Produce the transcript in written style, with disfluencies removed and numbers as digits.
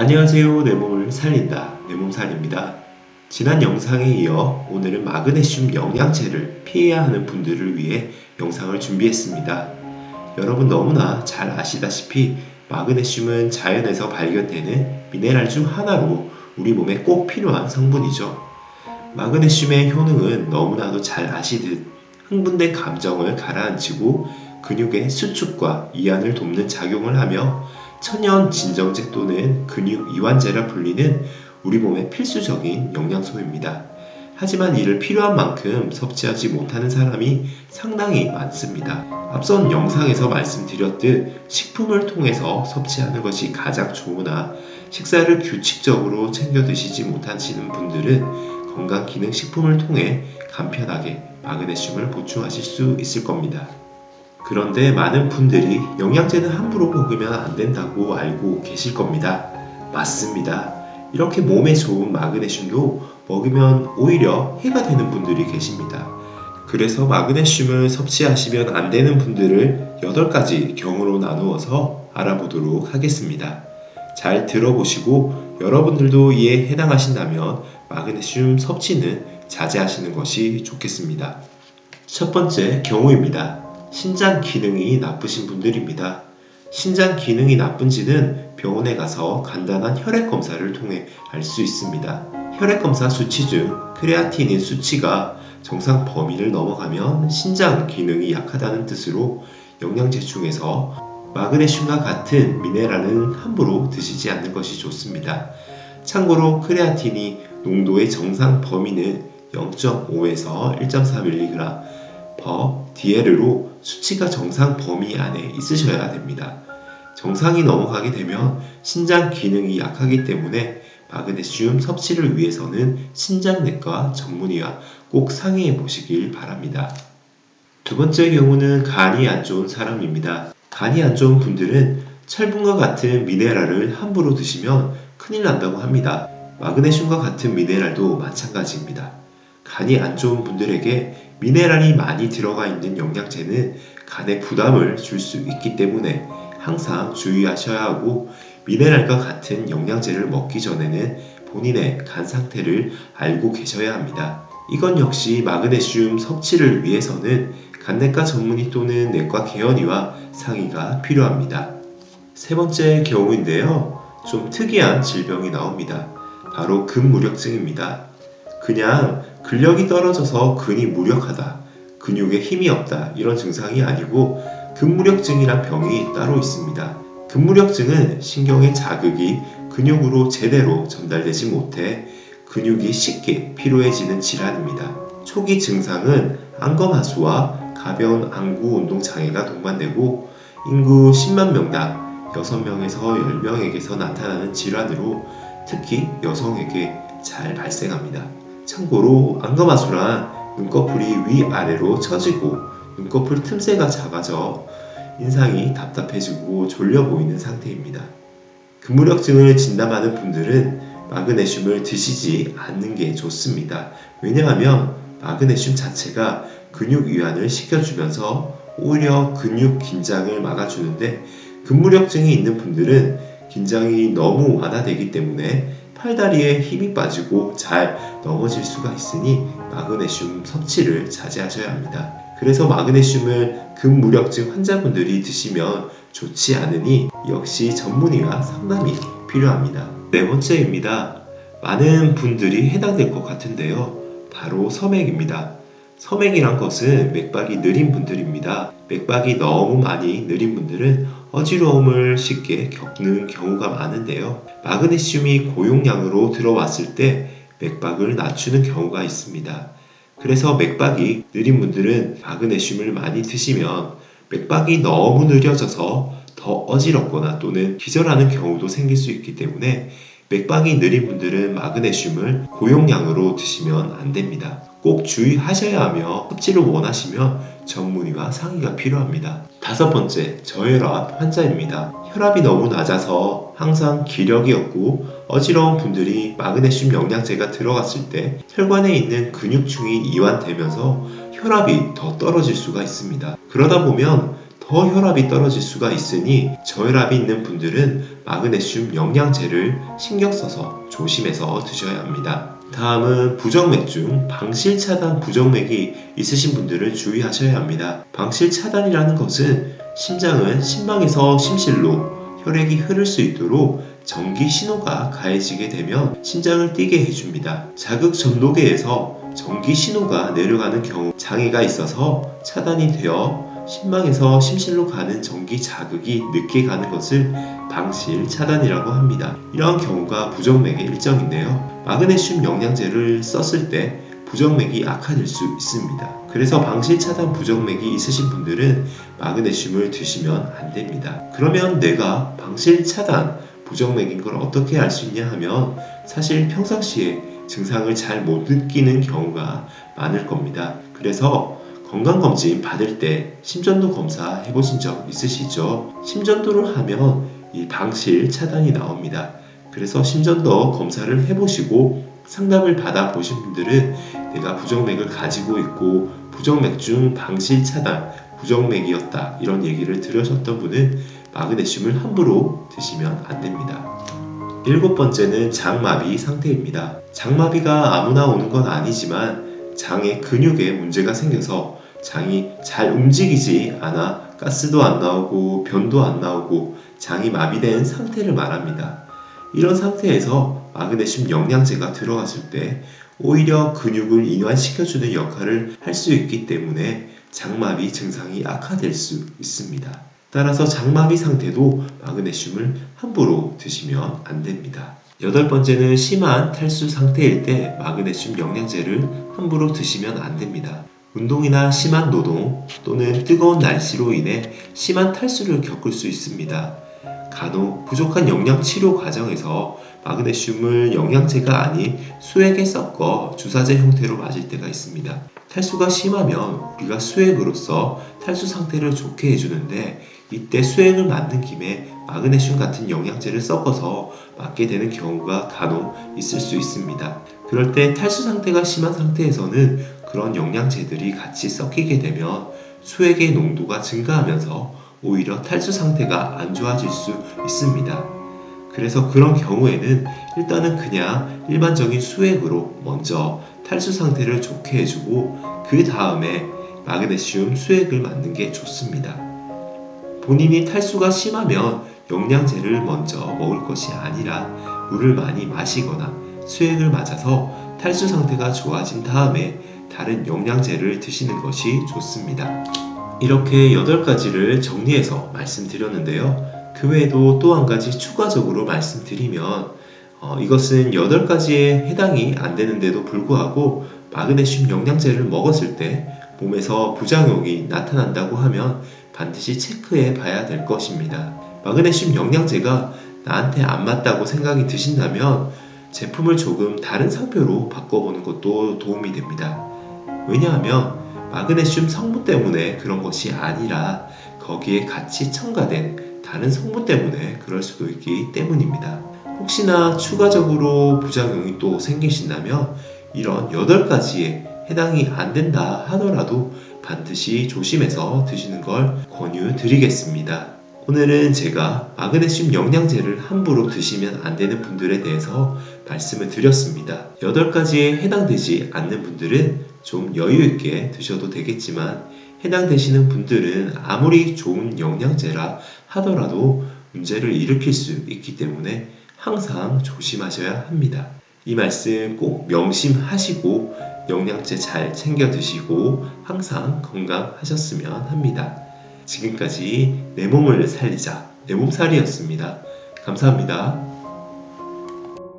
안녕하세요. 내 몸을 살린다. 내 몸살입니다. 지난 영상에 이어 오늘은 마그네슘 영양제를 피해야 하는 분들을 위해 영상을 준비했습니다. 여러분 너무나 잘 아시다시피 마그네슘은 자연에서 발견되는 미네랄 중 하나로 우리 몸에 꼭 필요한 성분이죠. 마그네슘의 효능은 너무나도 잘 아시듯 흥분된 감정을 가라앉히고 근육의 수축과 이완을 돕는 작용을 하며 천연 진정제 또는 근육 이완제라 불리는 우리 몸의 필수적인 영양소입니다. 하지만 이를 필요한 만큼 섭취하지 못하는 사람이 상당히 많습니다. 앞선 영상에서 말씀드렸듯 식품을 통해서 섭취하는 것이 가장 좋으나 식사를 규칙적으로 챙겨 드시지 못하시는 분들은 건강기능식품을 통해 간편하게 마그네슘을 보충하실 수 있을 겁니다. 그런데 많은 분들이 영양제는 함부로 먹으면 안 된다고 알고 계실 겁니다. 맞습니다. 이렇게 몸에 좋은 마그네슘도 먹으면 오히려 해가 되는 분들이 계십니다. 그래서 마그네슘을 섭취하시면 안 되는 분들을 8가지 경우로 나누어서 알아보도록 하겠습니다. 잘 들어보시고 여러분들도 이에 해당하신다면 마그네슘 섭취는 자제하시는 것이 좋겠습니다. 첫 번째 경우입니다. 신장 기능이 나쁘신 분들입니다. 신장 기능이 나쁜지는 병원에 가서 간단한 혈액 검사를 통해 알 수 있습니다. 혈액 검사 수치 중 크레아티닌 수치가 정상 범위를 넘어가면 신장 기능이 약하다는 뜻으로 영양제 중에서 마그네슘과 같은 미네랄은 함부로 드시지 않는 것이 좋습니다. 참고로 크레아틴이 농도의 정상 범위는 0.5에서 1.4mg/dl로 수치가 정상 범위 안에 있으셔야 됩니다. 정상이 넘어가게 되면 신장 기능이 약하기 때문에 마그네슘 섭취를 위해서는 신장내과 전문의와 꼭 상의해 보시길 바랍니다. 두 번째 경우는 간이 안 좋은 사람입니다. 간이 안 좋은 분들은 철분과 같은 미네랄을 함부로 드시면 큰일 난다고 합니다. 마그네슘과 같은 미네랄도 마찬가지입니다. 간이 안 좋은 분들에게 미네랄이 많이 들어가 있는 영양제는 간에 부담을 줄 수 있기 때문에 항상 주의하셔야 하고 미네랄과 같은 영양제를 먹기 전에는 본인의 간 상태를 알고 계셔야 합니다. 이건 역시 마그네슘 섭취를 위해서는 간내과 전문의 또는 내과 개원의와 상의가 필요합니다. 세 번째 경우인데요. 좀 특이한 질병이 나옵니다. 바로 근무력증입니다. 그냥 근력이 떨어져서 근이 무력하다, 근육에 힘이 없다 이런 증상이 아니고 근무력증이란 병이 따로 있습니다. 근무력증은 신경의 자극이 근육으로 제대로 전달되지 못해 근육이 쉽게 피로해지는 질환입니다. 초기 증상은 안검하수와 가벼운 안구 운동 장애가 동반되고 인구 10만 명당 6명에서 10명에게서 나타나는 질환으로 특히 여성에게 잘 발생합니다. 참고로 안검하수란 눈꺼풀이 위아래로 처지고 눈꺼풀 틈새가 작아져 인상이 답답해지고 졸려 보이는 상태입니다. 근무력증을 진단하는 분들은 마그네슘을 드시지 않는 게 좋습니다. 왜냐하면 마그네슘 자체가 근육 이완을 시켜주면서 오히려 근육 긴장을 막아주는데 근무력증이 있는 분들은 긴장이 너무 완화되기 때문에 팔다리에 힘이 빠지고 잘 넘어질 수가 있으니 마그네슘 섭취를 자제하셔야 합니다. 그래서 마그네슘을 근무력증 환자분들이 드시면 좋지 않으니 역시 전문의와 상담이 필요합니다. 네 번째입니다. 많은 분들이 해당될 것 같은데요. 바로 섬액입니다. 섬액이란 것은 맥박이 느린 분들입니다. 맥박이 너무 많이 느린 분들은 어지러움을 쉽게 겪는 경우가 많은데요. 마그네슘이 고용량으로 들어왔을 때 맥박을 낮추는 경우가 있습니다. 그래서 맥박이 느린 분들은 마그네슘을 많이 드시면 맥박이 너무 느려져서 더 어지럽거나 또는 기절하는 경우도 생길 수 있기 때문에 맥박이 느린 분들은 마그네슘을 고용량으로 드시면 안 됩니다. 꼭 주의하셔야 하며 섭취를 원하시면 전문의와 상의가 필요합니다. 다섯 번째, 저혈압 환자입니다. 혈압이 너무 낮아서 항상 기력이 없고 어지러운 분들이 마그네슘 영양제가 들어갔을 때 혈관에 있는 근육층이 이완되면서 혈압이 더 떨어질 수가 있습니다. 그러다 보면 더 혈압이 떨어질 수가 있으니 저혈압이 있는 분들은 마그네슘 영양제를 신경 써서 조심해서 드셔야 합니다. 다음은 부정맥 중 방실 차단 부정맥이 있으신 분들은 주의하셔야 합니다. 방실 차단이라는 것은 심장은 심막에서 심실로 혈액이 흐를 수 있도록 전기 신호가 가해지게 되면 심장을 뛰게 해줍니다. 자극 전도계에서 전기 신호가 내려가는 경우 장애가 있어서 차단이 되어 심막에서 심실로 가는 전기 자극이 늦게 가는 것을 방실 차단이라고 합니다. 이러한 경우가 부정맥의 일정인데요. 마그네슘 영양제를 썼을 때 부정맥이 악화될 수 있습니다. 그래서 방실 차단 부정맥이 있으신 분들은 마그네슘을 드시면 안 됩니다. 그러면 내가 방실 차단 부정맥인 걸 어떻게 알 수 있냐 하면 사실 평상시에 증상을 잘 못 느끼는 경우가 많을 겁니다. 그래서 건강검진 받을 때 심전도 검사 해보신 적 있으시죠? 심전도를 하면 이 방실 차단이 나옵니다. 그래서 심전도 검사를 해보시고 상담을 받아보신 분들은 내가 부정맥을 가지고 있고 부정맥 중 방실 차단 부정맥이었다 이런 얘기를 들으셨던 분은 마그네슘을 함부로 드시면 안 됩니다. 7번째는 장마비 상태입니다. 장마비가 아무나 오는 건 아니지만 장의 근육에 문제가 생겨서 장이 잘 움직이지 않아 가스도 안 나오고 변도 안 나오고 장이 마비된 상태를 말합니다. 이런 상태에서 마그네슘 영양제가 들어갔을 때 오히려 근육을 이완시켜주는 역할을 할 수 있기 때문에 장마비 증상이 악화될 수 있습니다. 따라서 장마비 상태도 마그네슘을 함부로 드시면 안 됩니다. 8번째는 심한 탈수 상태일 때 마그네슘 영양제를 함부로 드시면 안 됩니다. 운동이나 심한 노동 또는 뜨거운 날씨로 인해 심한 탈수를 겪을 수 있습니다. 간혹 부족한 영양 치료 과정에서 마그네슘을 영양제가 아닌 수액에 섞어 주사제 형태로 맞을 때가 있습니다. 탈수가 심하면 우리가 수액으로서 탈수 상태를 좋게 해주는데 이때 수액을 맞는 김에 마그네슘 같은 영양제를 섞어서 맞게 되는 경우가 간혹 있을 수 있습니다. 그럴 때 탈수 상태가 심한 상태에서는 그런 영양제들이 같이 섞이게 되면 수액의 농도가 증가하면서 오히려 탈수 상태가 안 좋아질 수 있습니다. 그래서 그런 경우에는 일단은 그냥 일반적인 수액으로 먼저 탈수 상태를 좋게 해주고 그 다음에 마그네슘 수액을 맞는 게 좋습니다. 본인이 탈수가 심하면 영양제를 먼저 먹을 것이 아니라 물을 많이 마시거나 수액을 맞아서 탈수 상태가 좋아진 다음에 다른 영양제를 드시는 것이 좋습니다. 이렇게 8가지를 정리해서 말씀드렸는데요. 그 외에도 또 한 가지 추가적으로 말씀드리면 이것은 8가지에 해당이 안 되는데도 불구하고 마그네슘 영양제를 먹었을 때 몸에서 부작용이 나타난다고 하면 반드시 체크해 봐야 될 것입니다. 마그네슘 영양제가 나한테 안 맞다고 생각이 드신다면 제품을 조금 다른 상표로 바꿔보는 것도 도움이 됩니다. 왜냐하면 마그네슘 성분 때문에 그런 것이 아니라 거기에 같이 첨가된 다른 성분 때문에 그럴 수도 있기 때문입니다. 혹시나 추가적으로 부작용이 또 생기신다면 이런 8가지에 해당이 안 된다 하더라도 반드시 조심해서 드시는 걸 권유드리겠습니다. 오늘은 제가 마그네슘 영양제를 함부로 드시면 안 되는 분들에 대해서 말씀을 드렸습니다. 8가지에 해당되지 않는 분들은 좀 여유있게 드셔도 되겠지만 해당되시는 분들은 아무리 좋은 영양제라 하더라도 문제를 일으킬 수 있기 때문에 항상 조심하셔야 합니다. 이 말씀 꼭 명심하시고 영양제 잘 챙겨 드시고 항상 건강하셨으면 합니다. 지금까지 내 몸을 살리자, 내 몸살이었습니다. 감사합니다.